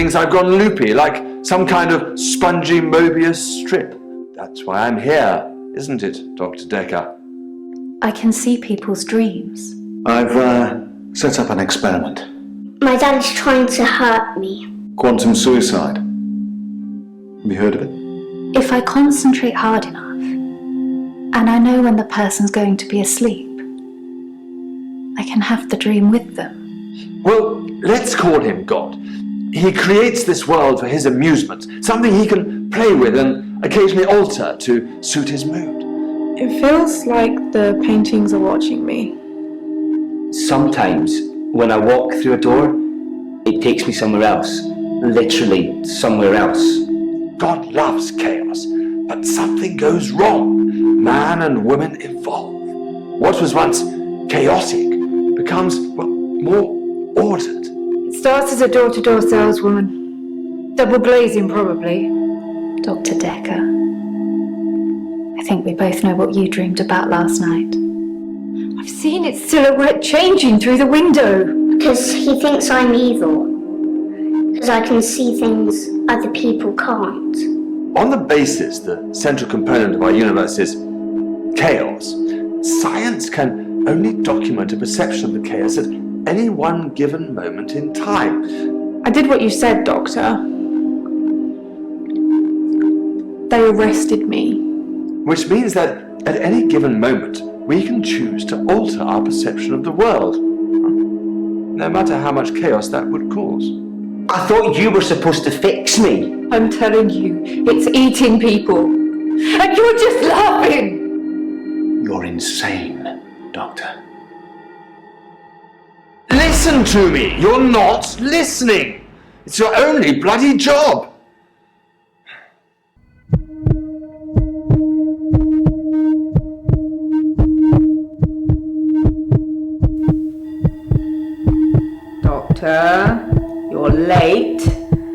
thinks I've gone loopy, like some kind of spongy Mobius strip. That's why I'm here, isn't it, Dr. Dekker? I can see people's dreams. I've set up an experiment. My dad is trying to hurt me. Quantum suicide. Have you heard of it? If I concentrate hard enough, and I know when the person's going to be asleep, I can have the dream with them. Well, let's call him God. He creates this world for his amusement, something he can play with and occasionally alter to suit his mood. It feels like the paintings are watching me. Sometimes, when I walk through a door, it takes me somewhere else. Literally somewhere else. God loves chaos, but something goes wrong. Man and woman evolve. What was once chaotic becomes, well, more ordered. It starts as a door-to-door saleswoman. Double glazing, probably. Dr. Dekker, I think we both know what you dreamed about last night. I've seen its silhouette changing through the window. Because he thinks I'm evil. Because I can see things other people can't. On the basis the central component of our universe is chaos, science can only document a perception of the chaos at any one given moment in time. I did what you said, Doctor. They arrested me. Which means that at any given moment, we can choose to alter our perception of the world, no matter how much chaos that would cause. I thought you were supposed to fix me. I'm telling you, it's eating people. And you're just laughing! You're insane, Doctor. Listen to me! You're not listening! It's your only bloody job! Doctor, you're late.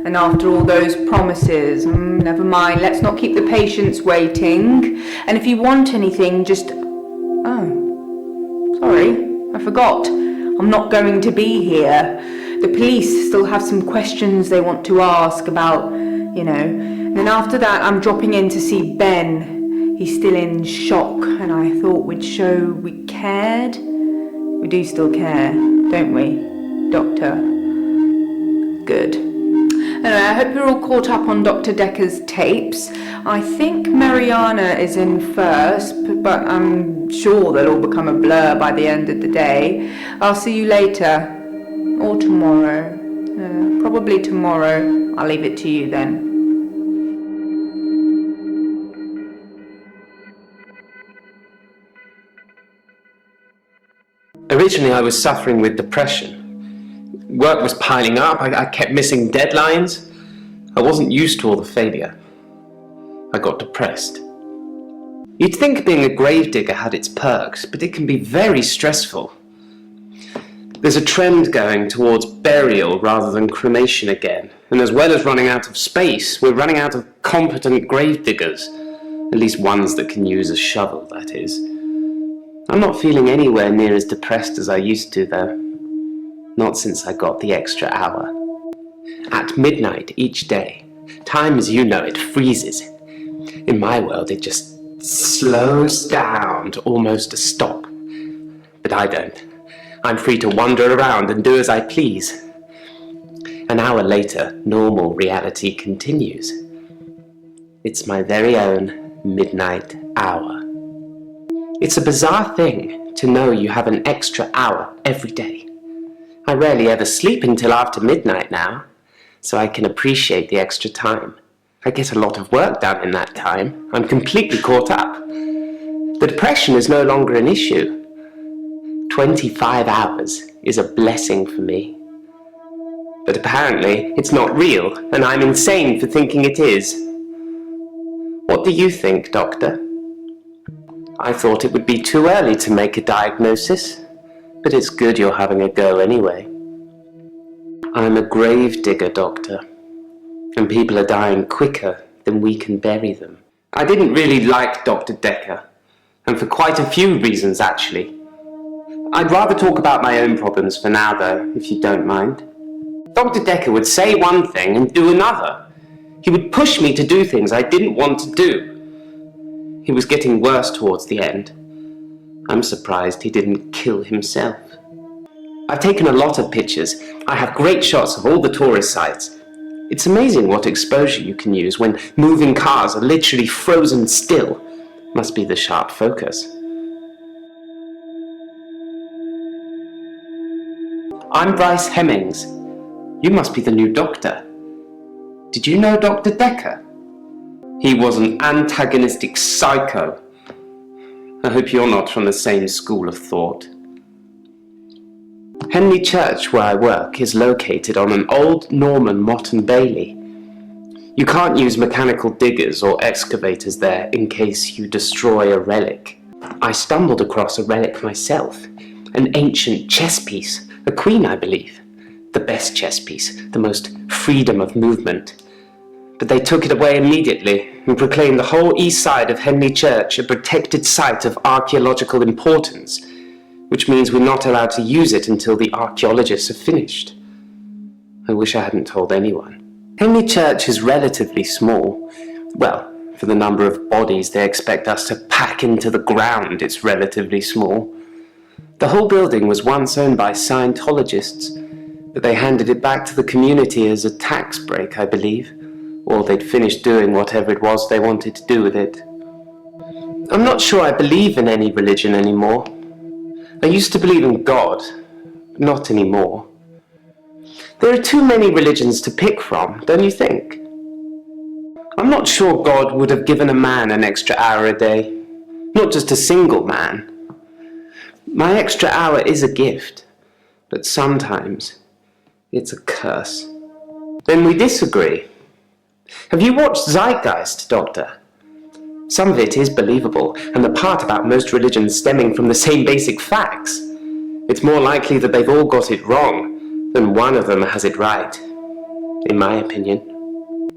And after all those promises, never mind, let's not keep the patients waiting. And if you want anything, just... Oh, sorry, I forgot. I'm not going to be here. The police still have some questions they want to ask about, you know. And then after that, I'm dropping in to see Ben. He's still in shock, and I thought we'd show we cared. We do still care, don't we, Doctor? Good. Anyway, I hope you're all caught up on Dr. Dekker's tapes. I think Mariana is in first, but I'm sure they'll all become a blur by the end of the day. I'll see you later. Or tomorrow. Probably tomorrow. I'll leave it to you then. Originally, I was suffering with depression. Work was piling up, I kept missing deadlines. I wasn't used to all the failure. I got depressed. You'd think being a gravedigger had its perks, but it can be very stressful. There's a trend going towards burial rather than cremation again, and as well as running out of space, we're running out of competent gravediggers. At least ones that can use a shovel, that is. I'm not feeling anywhere near as depressed as I used to, though. Not since I got the extra hour. At midnight each day, time as you know it freezes. In my world it just slows down to almost a stop. But I don't. I'm free to wander around and do as I please. An hour later, normal reality continues. It's my very own midnight hour. It's a bizarre thing to know you have an extra hour every day. I rarely ever sleep until after midnight now, so I can appreciate the extra time. I get a lot of work done in that time. I'm completely caught up. The depression is no longer an issue. 25 hours is a blessing for me. But apparently it's not real, and I'm insane for thinking it is. What do you think, Doctor? I thought it would be too early to make a diagnosis. But it's good you're having a go anyway. I'm a grave digger, Doctor, and people are dying quicker than we can bury them. I didn't really like Dr. Dekker, and for quite a few reasons actually. I'd rather talk about my own problems for now though, if you don't mind. Dr. Dekker would say one thing and do another. He would push me to do things I didn't want to do. He was getting worse towards the end. I'm surprised he didn't kill himself. I've taken a lot of pictures. I have great shots of all the tourist sites. It's amazing what exposure you can use when moving cars are literally frozen still. Must be the sharp focus. I'm Bryce Hemmings. You must be the new doctor. Did you know Dr. Dekker? He was an antagonistic psycho. I hope you're not from the same school of thought. Henley Church, where I work, is located on an old Norman motte and bailey. You can't use mechanical diggers or excavators there in case you destroy a relic. I stumbled across a relic myself, an ancient chess piece, a queen, I believe. The best chess piece, the most freedom of movement. But they took it away immediately and proclaimed the whole east side of Henley Church a protected site of archaeological importance, which means we're not allowed to use it until the archaeologists have finished. I wish I hadn't told anyone. Henley Church is relatively small. Well, for the number of bodies they expect us to pack into the ground, it's relatively small. The whole building was once owned by Scientologists, but they handed it back to the community as a tax break, I believe, or they'd finished doing whatever it was they wanted to do with it. I'm not sure I believe in any religion anymore. I used to believe in God, but not anymore. There are too many religions to pick from, don't you think? I'm not sure God would have given a man an extra hour a day, not just a single man. My extra hour is a gift, but sometimes it's a curse. Then we disagree. Have you watched Zeitgeist, Doctor? Some of it is believable, and the part about most religions stemming from the same basic facts. It's more likely that they've all got it wrong than one of them has it right, in my opinion.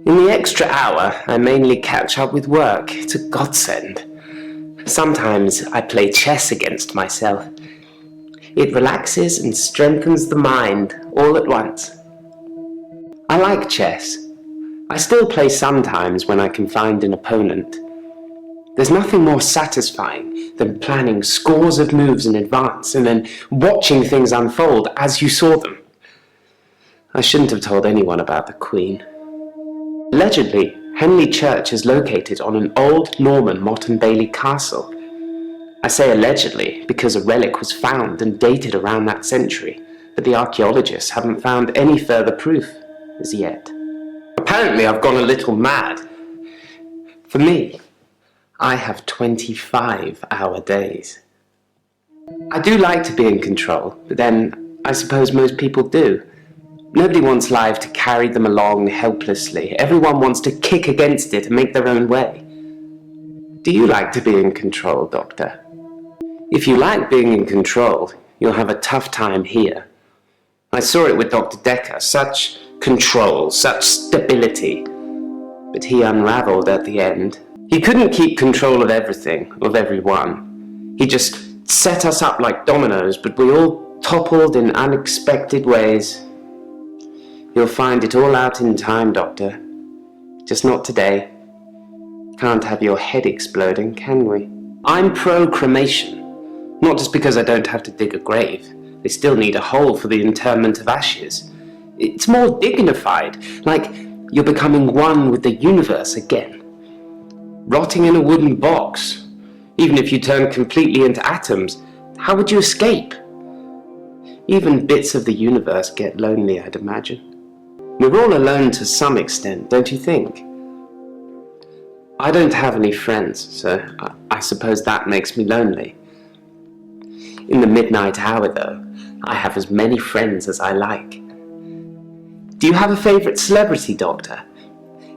In the extra hour, I mainly catch up with work. It's a godsend. Sometimes I play chess against myself. It relaxes and strengthens the mind all at once. I like chess. I still play sometimes when I can find an opponent. There's nothing more satisfying than planning scores of moves in advance and then watching things unfold as you saw them. I shouldn't have told anyone about the Queen. Allegedly, Henley Church is located on an old Norman motte and bailey castle. I say allegedly because a relic was found and dated around that century, but the archaeologists haven't found any further proof as yet. Apparently I've gone a little mad. For me, I have 25-hour days. I do like to be in control, but then I suppose most people do. Nobody wants life to carry them along helplessly. Everyone wants to kick against it and make their own way. Do you like to be in control, Doctor? If you like being in control, you'll have a tough time here. I saw it with Dr. Dekker, such control, such stability. But he unraveled at the end. He couldn't keep control of everything, of everyone. He just set us up like dominoes, but we all toppled in unexpected ways. You'll find it all out in time, Doctor. Just not today. Can't have your head exploding, can we? I'm pro-cremation. Not just because I don't have to dig a grave. They still need a hole for the interment of ashes. It's more dignified, like you're becoming one with the universe again. Rotting in a wooden box. Even if you turn completely into atoms, how would you escape? Even bits of the universe get lonely, I'd imagine. We're all alone to some extent, don't you think? I don't have any friends, so I suppose that makes me lonely. In the midnight hour, though, I have as many friends as I like. Do you have a favourite celebrity, Doctor?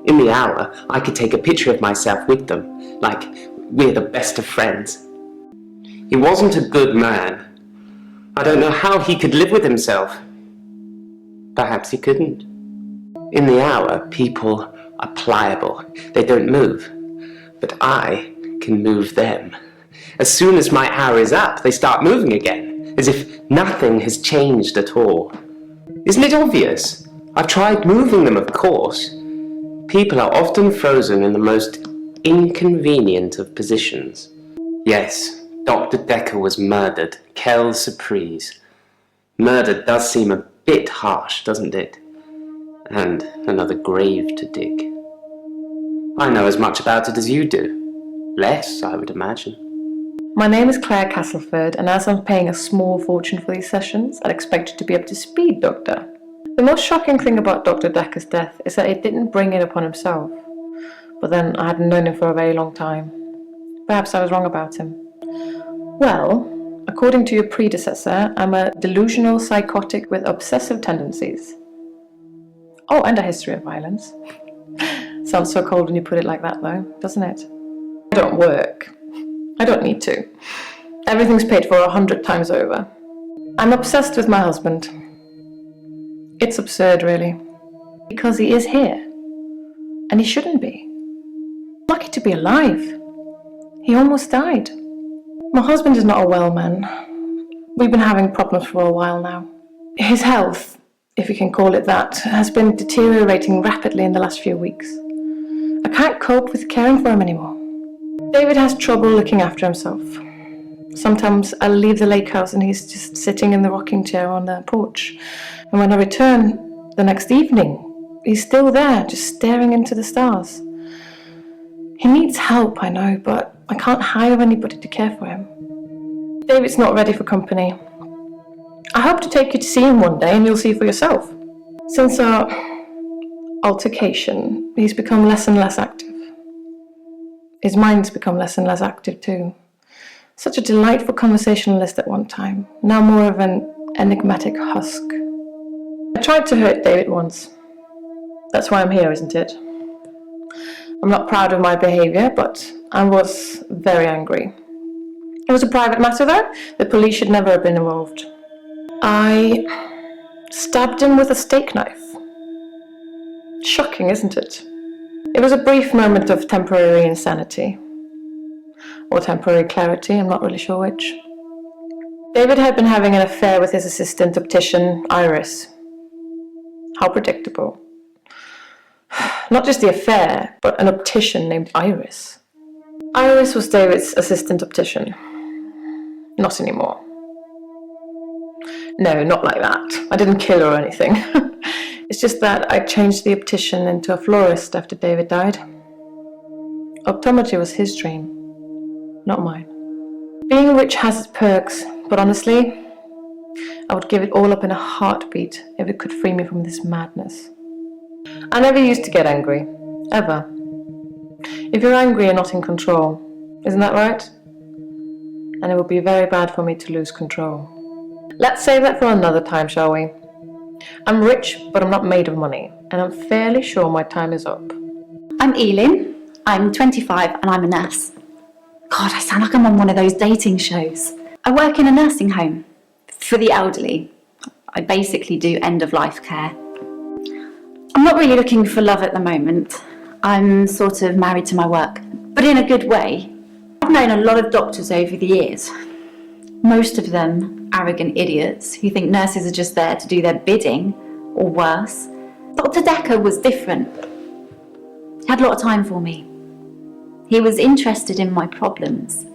In the hour, I could take a picture of myself with them, like we're the best of friends. He wasn't a good man. I don't know how he could live with himself. Perhaps he couldn't. In the hour, people are pliable. They don't move. But I can move them. As soon as my hour is up, they start moving again, as if nothing has changed at all. Isn't it obvious? I've tried moving them, of course. People are often frozen in the most inconvenient of positions. Yes, Dr. Dekker was murdered. Quelle surprise. Murder does seem a bit harsh, doesn't it? And another grave to dig. I know as much about it as you do. Less, I would imagine. My name is Claire Castleford, and as I'm paying a small fortune for these sessions, I'd expect you to be up to speed, Doctor. The most shocking thing about Dr. Dekker's death is that he didn't bring it upon himself. But then I hadn't known him for a very long time. Perhaps I was wrong about him. Well, according to your predecessor, I'm a delusional psychotic with obsessive tendencies. Oh, and a history of violence. Sounds so cold when you put it like that, though, doesn't it? I don't work. I don't need to. Everything's paid for 100 times over. I'm obsessed with my husband. It's absurd, really. Because he is here. And he shouldn't be. Lucky to be alive. He almost died. My husband is not a well man. We've been having problems for a while now. His health, if you can call it that, has been deteriorating rapidly in the last few weeks. I can't cope with caring for him anymore. David has trouble looking after himself. Sometimes I'll leave the lake house and he's just sitting in the rocking chair on the porch. And when I return the next evening, he's still there, just staring into the stars. He needs help, I know, but I can't hire anybody to care for him. David's not ready for company. I hope to take you to see him one day and you'll see for yourself. Since our altercation, he's become less and less active. His mind's become less and less active too. Such a delightful conversationalist at one time, now more of an enigmatic husk. I tried to hurt David once. That's why I'm here, isn't it? I'm not proud of my behaviour, but I was very angry. It was a private matter though. The police should never have been involved. I stabbed him with a steak knife. Shocking, isn't it? It was a brief moment of temporary insanity. Or temporary clarity, I'm not really sure which. David had been having an affair with his assistant optician, Iris. How predictable. Not just the affair, but an optician named Iris. Iris was David's assistant optician. Not anymore. No, not like that. I didn't kill her or anything. It's just that I changed the optician into a florist after David died. Optometry was his dream, not mine. Being rich has its perks, but honestly, I would give it all up in a heartbeat if it could free me from this madness. I never used to get angry, ever. If you're angry, you're not in control, isn't that right? And it would be very bad for me to lose control. Let's save that for another time, shall we? I'm rich, but I'm not made of money, and I'm fairly sure my time is up. I'm Elin. I'm 25 and I'm a nurse. God, I sound like I'm on one of those dating shows. I work in a nursing home for the elderly. I basically do end-of-life care. I'm not really looking for love at the moment. I'm sort of married to my work, but in a good way. I've known a lot of doctors over the years. Most of them arrogant idiots who think nurses are just there to do their bidding, or worse. Dr. Dekker was different. He had a lot of time for me. He was interested in my problems.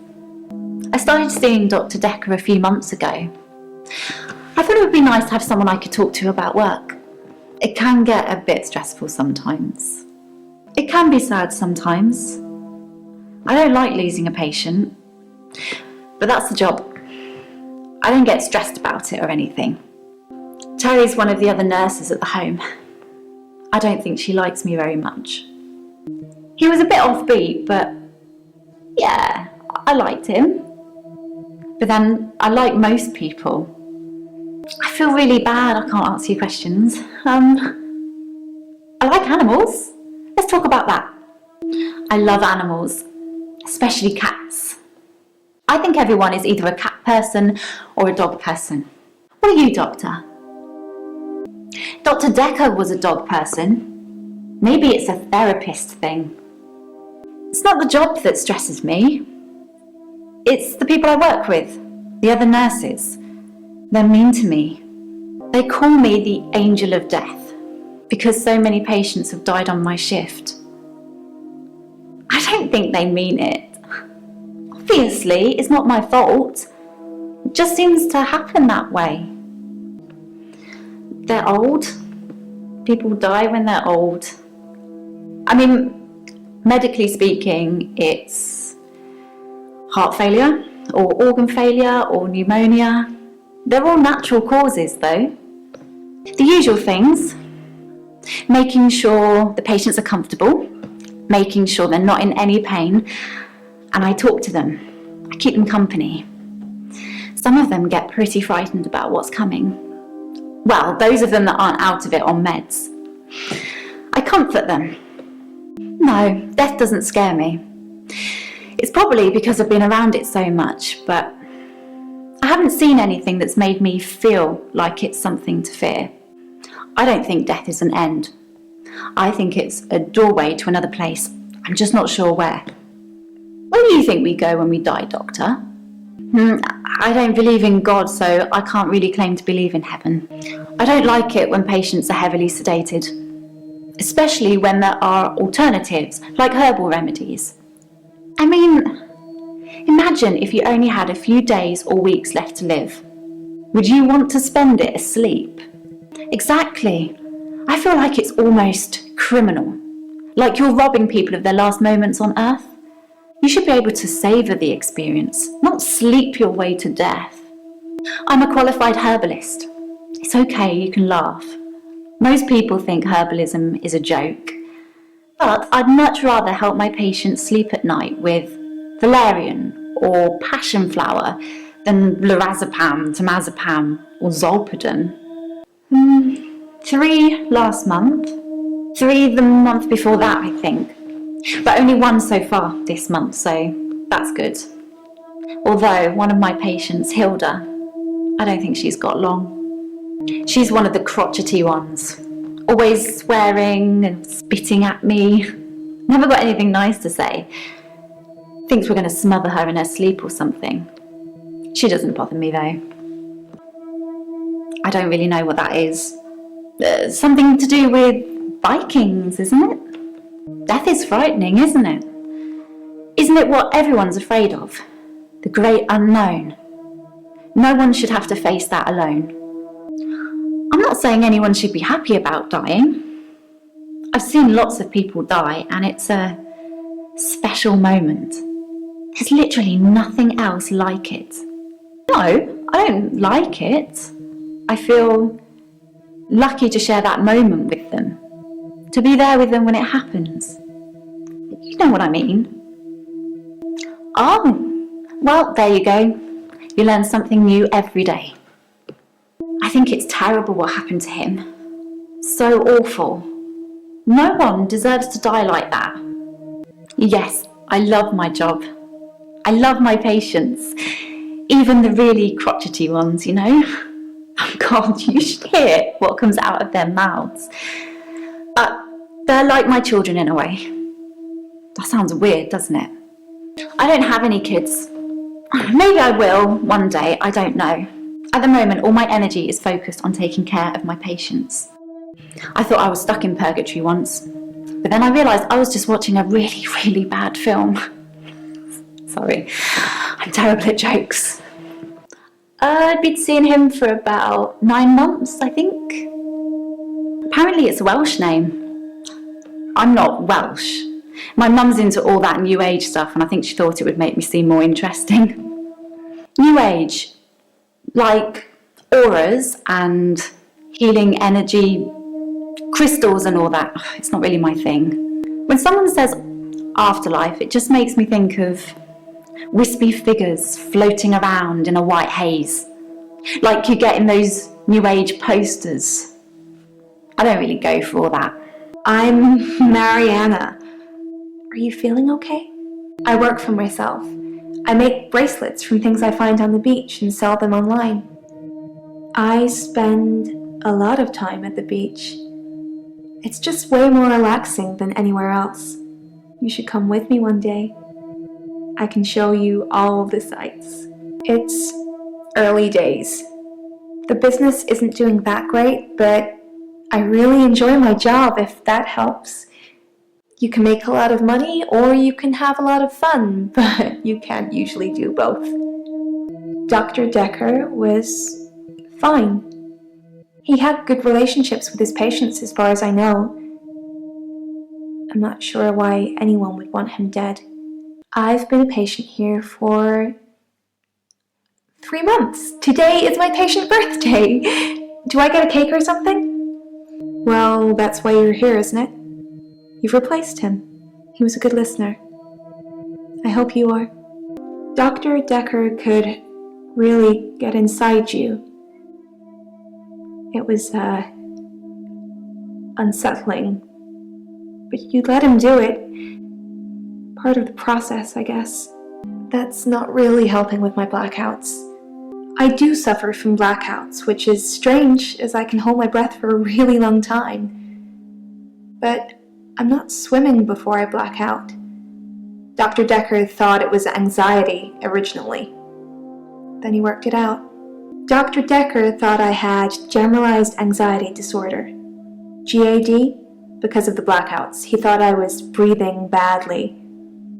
I started seeing Dr. Dekker a few months ago. I thought it would be nice to have someone I could talk to about work. It can get a bit stressful sometimes. It can be sad sometimes. I don't like losing a patient, but that's the job. I don't get stressed about it or anything. Terry's one of the other nurses at the home. I don't think she likes me very much. He was a bit offbeat, but yeah, I liked him. But then I like most people. I feel really bad I can't answer your questions. I like animals. Let's talk about that. I love animals, especially cats. I think everyone is either a cat person or a dog person. What are you, Doctor? Dr. Dekker was a dog person. Maybe it's a therapist thing. It's not the job that stresses me. It's the people I work with, the other nurses. They're mean to me. They call me the angel of death. because so many patients have died on my shift. I don't think they mean it. Obviously, it's not my fault. It just seems to happen that way. They're old. People die when they're old. I mean, medically speaking, it's heart failure, or organ failure, or pneumonia. They're all natural causes, though. The usual things: making sure the patients are comfortable, making sure they're not in any pain, and I talk to them. I keep them company. Some of them get pretty frightened about what's coming. Well, those of them that aren't out of it on meds. I comfort them. No, death doesn't scare me. It's probably because I've been around it so much, but I haven't seen anything that's made me feel like it's something to fear. I don't think death is an end. I think it's a doorway to another place. I'm just not sure where. Where do you think we go when we die, Doctor? I don't believe in God, so I can't really claim to believe in heaven. I don't like it when patients are heavily sedated, especially when there are alternatives, like herbal remedies. I mean, imagine if you only had a few days or weeks left to live. Would you want to spend it asleep? Exactly. I feel like it's almost criminal, like you're robbing people of their last moments on earth. You should be able to savour the experience, not sleep your way to death. I'm a qualified herbalist. It's okay, you can laugh. Most people think herbalism is a joke, but I'd much rather help my patients sleep at night with valerian or passion flower than lorazepam, temazepam or zolpidem. 3 last month. 3 the month before that, I think. But only 1 so far this month, so that's good. Although one of my patients, Hilda, I don't think she's got long. She's one of the crotchety ones. Always swearing and spitting at me. Never got anything nice to say. Thinks we're going to smother her in her sleep or something. She doesn't bother me though. I don't really know what that is. Something to do with Vikings, isn't it? Death is frightening, isn't it? Isn't it what everyone's afraid of? The great unknown. No one should have to face that alone. I'm not saying anyone should be happy about dying. I've seen lots of people die, and it's a special moment. There's literally nothing else like it. No, I don't like it. I feel lucky to share that moment with them. To be there with them when it happens. You know what I mean? Oh, well, there you go. You learn something new every day. I think it's terrible what happened to him. So awful. No one deserves to die like that. Yes, I love my job. I love my patients. Even the really crotchety ones, you know? Oh God, you should hear what comes out of their mouths. They're like my children in a way. That sounds weird, doesn't it? I don't have any kids. Maybe I will one day, I don't know. At the moment, all my energy is focused on taking care of my patients. I thought I was stuck in purgatory once, but then I realised I was just watching a really, really bad film. Sorry, I'm terrible at jokes. I'd been seeing him for about 9 months, I think. Apparently it's a Welsh name. I'm not Welsh. My mum's into all that New Age stuff, and I think she thought it would make me seem more interesting. New Age, like auras and healing energy, crystals and all that. It's not really my thing. When someone says afterlife, it just makes me think of wispy figures floating around in a white haze, like you get in those New Age posters. I don't really go for all that. I'm Mariana. Are you feeling okay? I work for myself. I make bracelets from things I find on the beach and sell them online. I spend a lot of time at the beach. It's just way more relaxing than anywhere else. You should come with me one day. I can show you all the sights. It's early days. The business isn't doing that great, but I really enjoy my job, if that helps. You can make a lot of money, or you can have a lot of fun, but you can't usually do both. Dr. Dekker was fine. He had good relationships with his patients, as far as I know. I'm not sure why anyone would want him dead. I've been a patient here for 3 months. Today is my patient birthday. Do I get a cake or something? Well, that's why you're here, isn't it? You've replaced him. He was a good listener. I hope you are. Dr. Dekker could really get inside you. It was, unsettling. But you let him do it. Part of the process, I guess. That's not really helping with my blackouts. I do suffer from blackouts, which is strange, as I can hold my breath for a really long time. But I'm not swimming before I black out. Dr. Dekker thought it was anxiety originally. Then he worked it out. Dr. Dekker thought I had generalized anxiety disorder. GAD? Because of the blackouts. He thought I was breathing badly.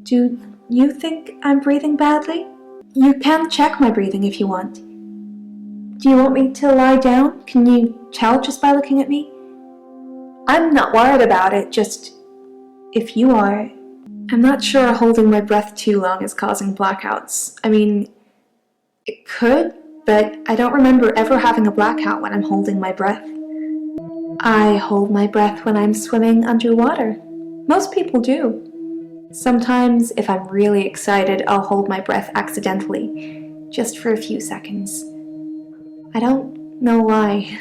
Do you think I'm breathing badly? You can check my breathing if you want. Do you want me to lie down? Can you tell just by looking at me? I'm not worried about it, just if you are. I'm not sure holding my breath too long is causing blackouts. I mean, it could, but I don't remember ever having a blackout when I'm holding my breath. I hold my breath when I'm swimming underwater. Most people do. Sometimes, if I'm really excited, I'll hold my breath accidentally, just for a few seconds. I don't know why.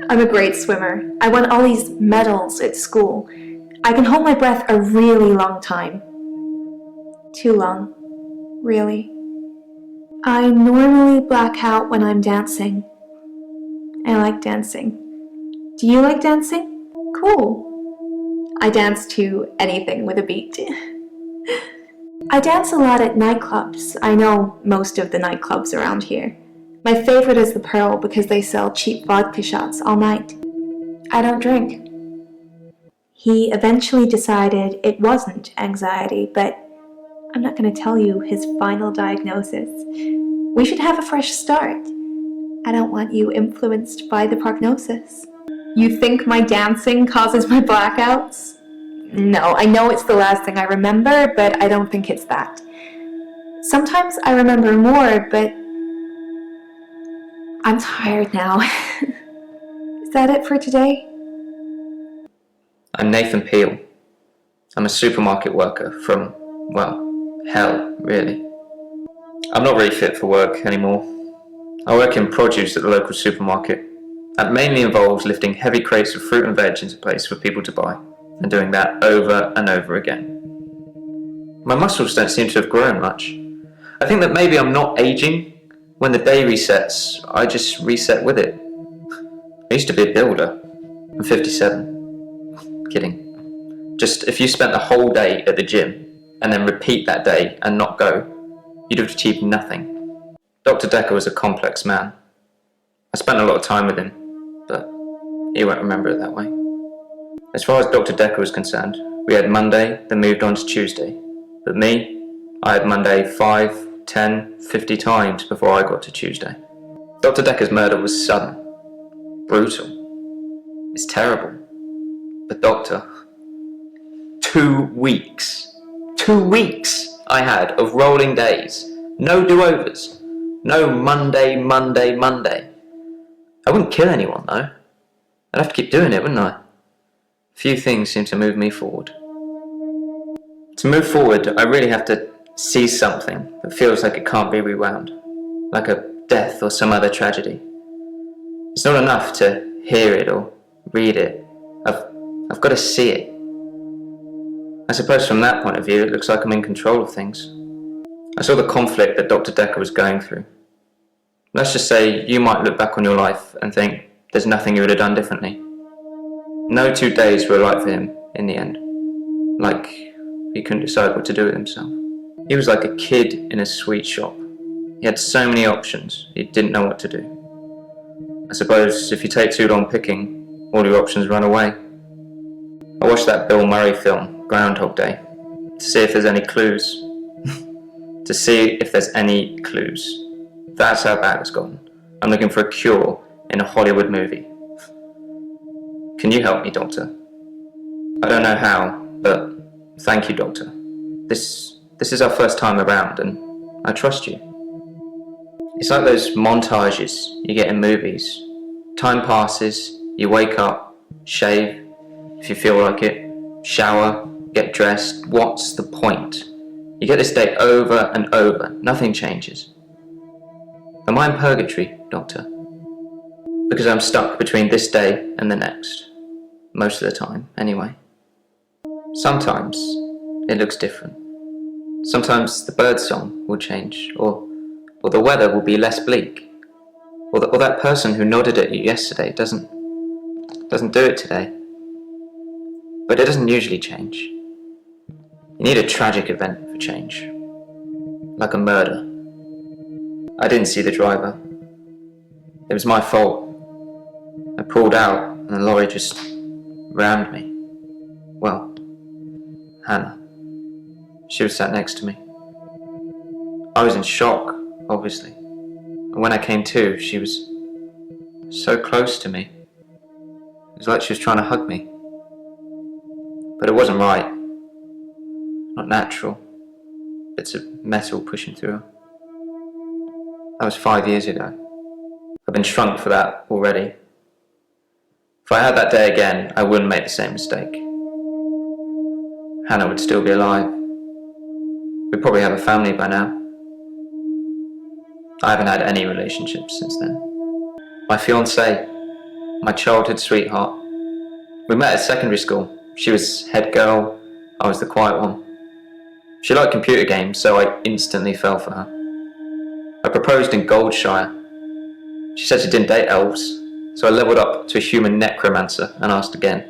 I'm a great swimmer. I won all these medals at school. I can hold my breath a really long time. Too long, really. I normally black out when I'm dancing. I like dancing. Do you like dancing? Cool. I dance to anything with a beat. I dance a lot at nightclubs. I know most of the nightclubs around here. My favorite is the Pearl because they sell cheap vodka shots all night. I don't drink. He eventually decided it wasn't anxiety, but I'm not going to tell you his final diagnosis. We should have a fresh start. I don't want you influenced by the prognosis. You think my dancing causes my blackouts? No, I know it's the last thing I remember, but I don't think it's that. Sometimes I remember more, but I'm tired now. Is that it for today? I'm Nathan Peel. I'm a supermarket worker from, well, hell, really. I'm not really fit for work anymore. I work in produce at the local supermarket. That mainly involves lifting heavy crates of fruit and veg into place for people to buy, and doing that over and over again. My muscles don't seem to have grown much. I think that maybe I'm not aging. When the day resets, I just reset with it. I used to be a builder. I'm 57. Kidding. Just if you spent the whole day at the gym and then repeat that day and not go, you'd have achieved nothing. Dr. Dekker was a complex man. I spent a lot of time with him, but he won't remember it that way. As far as Dr. Dekker was concerned, we had Monday, then moved on to Tuesday. But me, I had Monday 5, 10, 50 times before I got to Tuesday. Dr. Dekker's murder was sudden, brutal. It's terrible. But Doctor, 2 weeks. 2 weeks I had of rolling days. No do-overs. No Monday, Monday, Monday. I wouldn't kill anyone though. I'd have to keep doing it, wouldn't I? Few things seem to move me forward. To move forward, I really have to see something that feels like it can't be rewound. Like a death or some other tragedy. It's not enough to hear it or read it. I've got to see it. I suppose from that point of view, it looks like I'm in control of things. I saw the conflict that Dr. Dekker was going through. Let's just say you might look back on your life and think there's nothing you would have done differently. No 2 days were right for him in the end. Like he couldn't decide what to do with himself. He was like a kid in a sweet shop. He had so many options, he didn't know what to do. I suppose if you take too long picking, all your options run away. I watched that Bill Murray film, Groundhog Day, to see if there's any clues. To see if there's any clues. That's how bad it's gotten. I'm looking for a cure in a Hollywood movie. Can you help me, Doctor? I don't know how, but thank you, Doctor. This is our first time around, and I trust you. It's like those montages you get in movies. Time passes, you wake up, shave, if you feel like it, shower, get dressed. What's the point? You get this day over and over, nothing changes. Am I in purgatory, Doctor? Because I'm stuck between this day and the next. Most of the time, anyway. Sometimes it looks different. Sometimes the bird song will change, or the weather will be less bleak, or that person who nodded at you yesterday doesn't do it today. But it doesn't usually change. You need a tragic event for change, like a murder. I didn't see the driver. It was my fault. I pulled out and the lorry just rammed me. Well, Hannah. She was sat next to me. I was in shock, obviously. And when I came to, she was so close to me. It was like she was trying to hug me. But it wasn't right. Not natural. Bits of metal pushing through her. That was 5 years ago. I've been shrunk for that already. If I had that day again, I wouldn't make the same mistake. Hannah would still be alive. We'd probably have a family by now. I haven't had any relationships since then. My fiancée, my childhood sweetheart. We met at secondary school. She was head girl, I was the quiet one. She liked computer games, so I instantly fell for her. I proposed in Goldshire. She said she didn't date elves, so I leveled up to a human necromancer and asked again.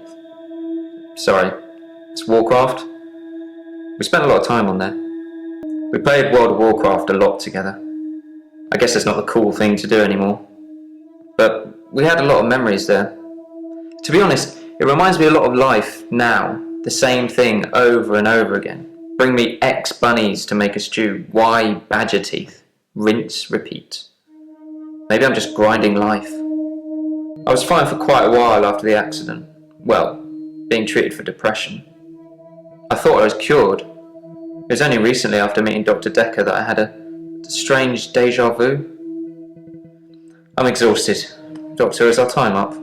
Sorry, it's Warcraft? We spent a lot of time on there. We played World of Warcraft a lot together. I guess it's not the cool thing to do anymore. But we had a lot of memories there. To be honest, it reminds me a lot of life now. The same thing over and over again. Bring me X bunnies to make a stew. Y badger teeth. Rinse, repeat. Maybe I'm just grinding life. I was fine for quite a while after the accident. Well, being treated for depression. I thought I was cured. It was only recently after meeting Dr. Dekker that I had a strange deja vu. I'm exhausted. Doctor, is our time up?